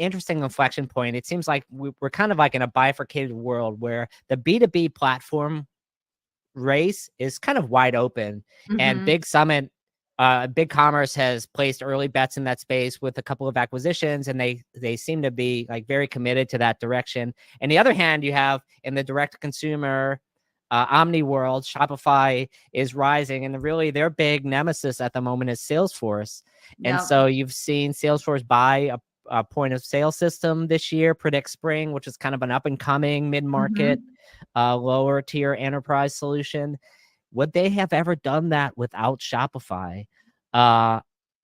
interesting inflection point. It seems like we're kind of like in a bifurcated world where the B2B platform race is kind of wide open, and BigCommerce has placed early bets in that space with a couple of acquisitions, and they seem to be like very committed to that direction. And the other hand, you have in the direct consumer omni world, Shopify is rising, and really their big nemesis at the moment is Salesforce. And so you've seen Salesforce buy a point of sale system this year, Predict Spring, which is kind of an up and coming mid-market, lower tier enterprise solution. Would they have ever done that without Shopify? To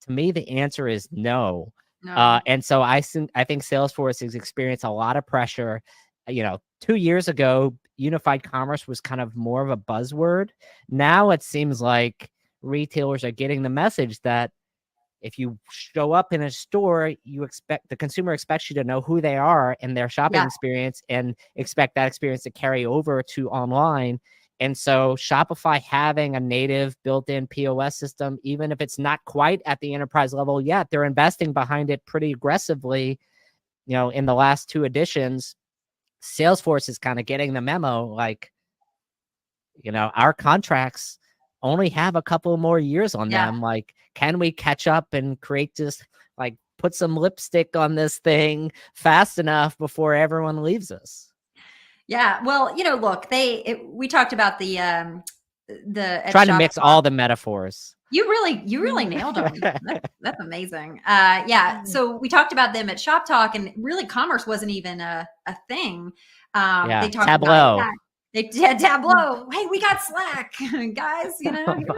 me, the answer is no. And so I think Salesforce has experienced a lot of pressure. 2 years ago, unified commerce was kind of more of a buzzword. Now it seems like retailers are getting the message that if you show up in a store, the consumer expects you to know who they are and their shopping experience, and expect that experience to carry over to online. And so Shopify having a native built-in POS system, even if it's not quite at the enterprise level yet, they're investing behind it pretty aggressively. In the last 2 editions, Salesforce is kind of getting the memo, like, our contracts only have a couple more years on them. Like, can we catch up and create just like put some lipstick on this thing fast enough before everyone leaves us? Yeah. Well, look, we talked about the trying to mix all the metaphors. You really nailed them. That's amazing. So we talked about them at Shop Talk, and really commerce wasn't even a thing. They talked Tableau. about they had Tableau. Hey, we got Slack, guys. Here we go,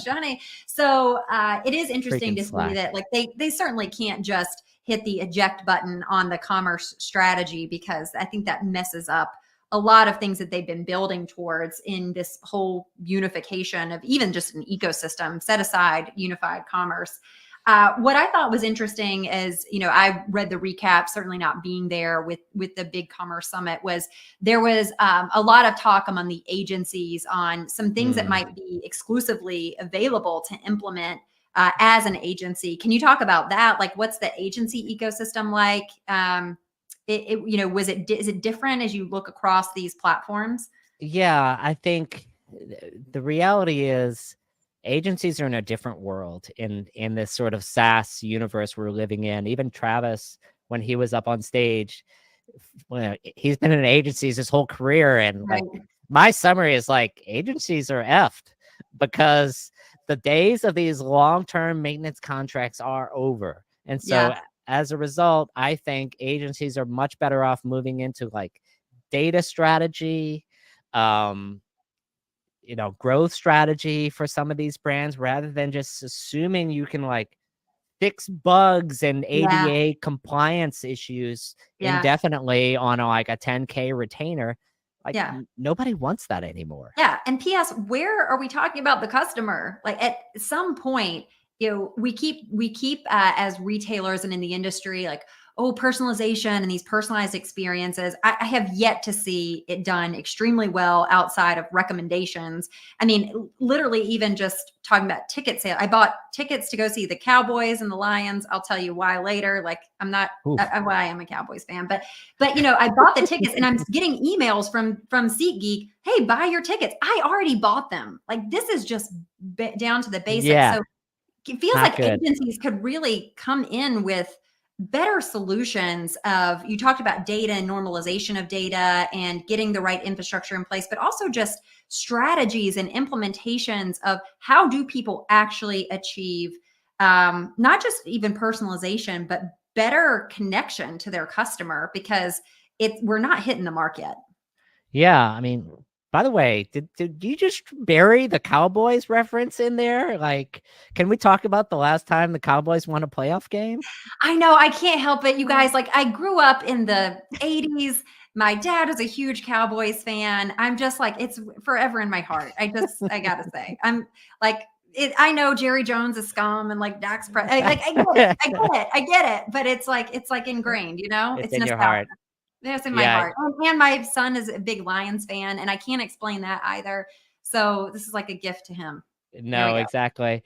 shiny. So it is interesting to see that, like, they certainly can't just hit the eject button on the commerce strategy, because I think that messes up a lot of things that they've been building towards in this whole unification of even just an ecosystem, set aside unified commerce. What I thought was interesting is, I read the recap, certainly not being there with the BigCommerce Summit, was there was a lot of talk among the agencies on some things that might be exclusively available to implement as an agency. Can you talk about that? Like, what's the agency ecosystem like? Is it different as you look across these platforms? Yeah, I think the reality is agencies are in a different world in this sort of SaaS universe we're living in. Even Travis, when he was up on stage, he's been in agencies his whole career. And like, my summary is like, agencies are effed, because the days of these long-term maintenance contracts are over. And so as a result, I think agencies are much better off moving into like data strategy, growth strategy for some of these brands, rather than just assuming you can like fix bugs and ADA compliance issues indefinitely on like a 10K retainer. Like, nobody wants that anymore. Yeah. And PS, where are we talking about the customer? Like, at some point, we keep as retailers and in the industry, like, personalization and these personalized experiences. I have yet to see it done extremely well outside of recommendations. I mean, literally, even just talking about ticket sale. I bought tickets to go see the Cowboys and the Lions. I'll tell you why later. Like, I am a Cowboys fan, but I bought the tickets, and I'm getting emails from SeatGeek. Hey, buy your tickets. I already bought them. Like, this is just down to the basics. Yeah. So it feels like agencies could really come in with better solutions of, you talked about data and normalization of data and getting the right infrastructure in place, but also just strategies and implementations of how do people actually achieve not just even personalization, but better connection to their customer, because we're not hitting the mark yet. Yeah. I mean, by the way, did you just bury the Cowboys reference in there? Like, can we talk about the last time the Cowboys won a playoff game? I know, I can't help it, you guys. Like, I grew up in the 80s. My dad was a huge Cowboys fan. I'm just like, it's forever in my heart. I gotta say, I'm like, I know Jerry Jones is scum and like Dax Prescott. Like, I get it. But it's like ingrained, It's in your heart. It's in my heart. And my son is a big Lions fan, and I can't explain that either. So this is like a gift to him. No, exactly.